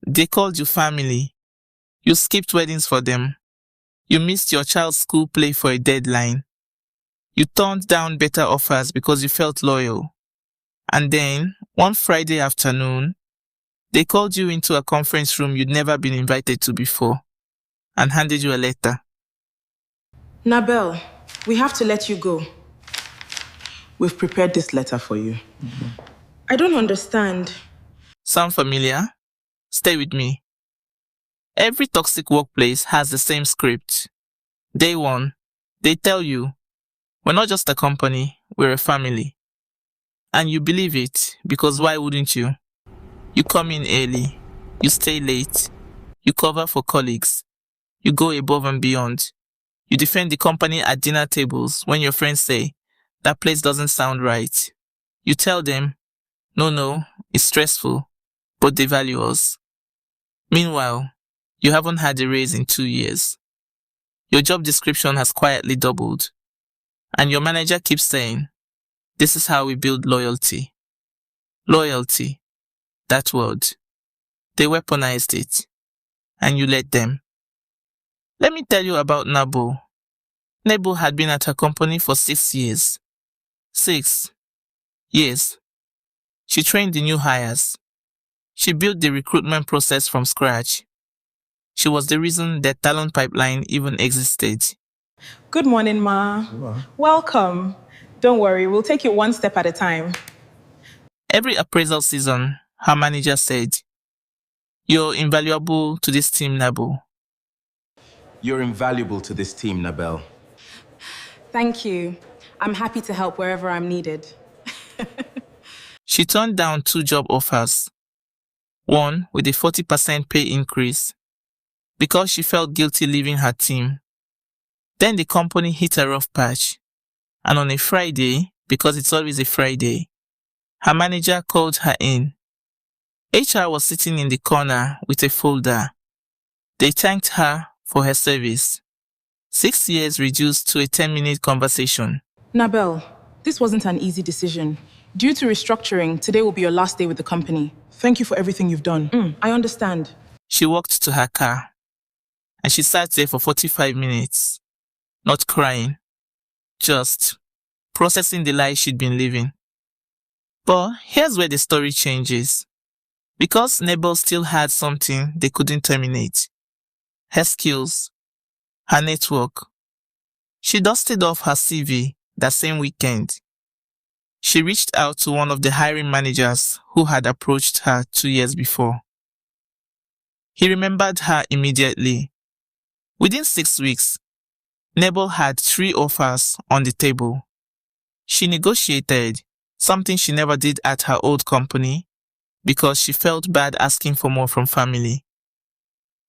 They called you family. You skipped weddings for them. You missed your child's school play for a deadline. You turned down better offers because you felt loyal. And then, one Friday afternoon, they called you into a conference room you'd never been invited to before and handed you a letter. Nahbel, we have to let you go. We've prepared this letter for you. I don't understand. Sound familiar? Stay with me. Every toxic workplace has the same script. Day one, they tell you, we're not just a company, we're a family. And you believe it, because why wouldn't you? You come in early, you stay late, you cover for colleagues, you go above and beyond. You defend the company at dinner tables when your friends say, that place doesn't sound right. You tell them, no, it's stressful, but they value us. Meanwhile, you haven't had a raise in 2 years. Your job description has quietly doubled. And your manager keeps saying, this is how we build loyalty. Loyalty. That word. They weaponized it. And you let them. Let me tell you about Nahbel. Nahbel had been at her company for 6 years. 6 years. She trained the new hires. She built the recruitment process from scratch. She was the reason the talent pipeline even existed. Good morning, Ma. Hello. Welcome. Don't worry, we'll take it one step at a time. Every appraisal season, her manager said, you're invaluable to this team, Nahbel. You're invaluable to this team, Nahbel. Thank you. I'm happy to help wherever I'm needed. She turned down 2 job offers. One with a 40% pay increase because she felt guilty leaving her team. Then the company hit a rough patch. And on a Friday, because it's always a Friday, her manager called her in. HR was sitting in the corner with a folder. They thanked her for her service. 6 years reduced to a 10-minute conversation. Nahbel, this wasn't an easy decision. Due to restructuring, today will be your last day with the company. Thank you for everything you've done. I understand. She walked to her car, and she sat there for 45 minutes, not crying, just processing the life she'd been living. But here's where the story changes. Because Nahbel still had something they couldn't terminate. Her skills, her network. She dusted off her CV that same weekend. She reached out to one of the hiring managers who had approached her 2 years before. He remembered her immediately. Within 6 weeks, Nahbel had 3 offers on the table. She negotiated, something she never did at her old company, because she felt bad asking for more from family.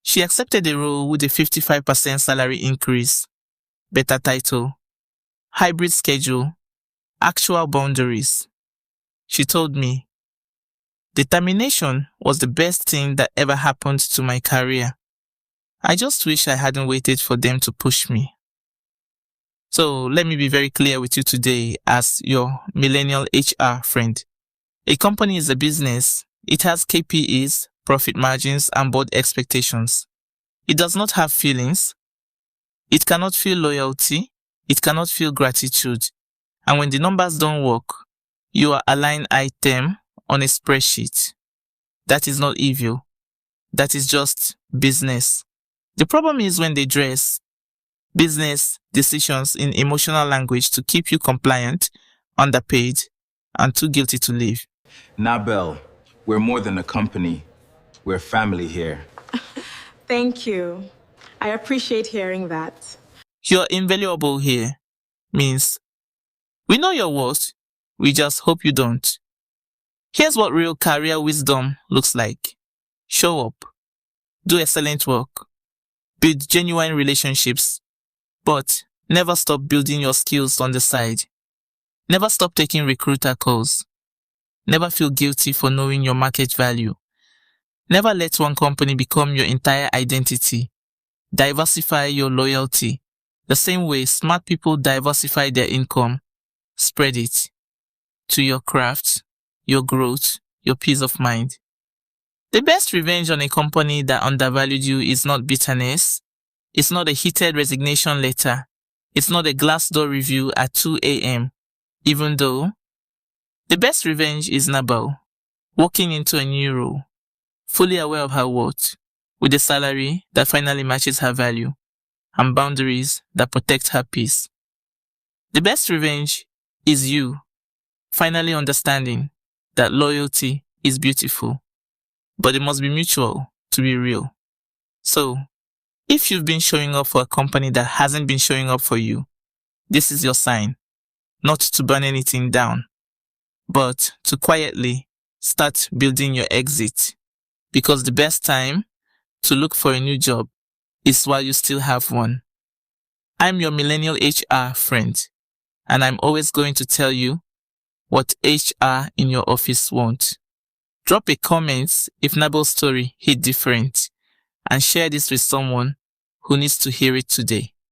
She accepted the role with a 55% salary increase, better title, hybrid schedule, actual boundaries. She told me, determination was the best thing that ever happened to my career. I just wish I hadn't waited for them to push me. So let me be very clear with you today as your millennial HR friend. A company is a business. It has KPIs, profit margins, and board expectations. It does not have feelings. It cannot feel loyalty. It cannot feel gratitude. And when the numbers don't work, you are a line item on a spreadsheet. That is not evil. That is just business. The problem is when they dress business decisions in emotional language to keep you compliant, underpaid, and too guilty to leave. Nahbel, we're more than a company. We're family here. Thank you. I appreciate hearing that. You're invaluable here means we know your worth, we just hope you don't. Here's what real career wisdom looks like. Show up, do excellent work, build genuine relationships, but never stop building your skills on the side. Never stop taking recruiter calls. Never feel guilty for knowing your market value. Never let one company become your entire identity. Diversify your loyalty. The same way smart people diversify their income. Spread it to your craft, your growth, your peace of mind. The best revenge on a company that undervalued you is not bitterness. It's not a heated resignation letter. It's not a Glassdoor review at 2 a.m. Even though the best revenge is Nahbel, walking into a new role, fully aware of her worth, with a salary that finally matches her value, and boundaries that protect her peace. The best revenge is you, finally understanding that loyalty is beautiful, but it must be mutual to be real. So, if you've been showing up for a company that hasn't been showing up for you, this is your sign, not to burn anything down, but to quietly start building your exit. Because the best time to look for a new job is while you still have one. I'm your millennial HR friend, and I'm always going to tell you what HR in your office wants. Drop a comment if Nahbel's story hit different, and share this with someone who needs to hear it today.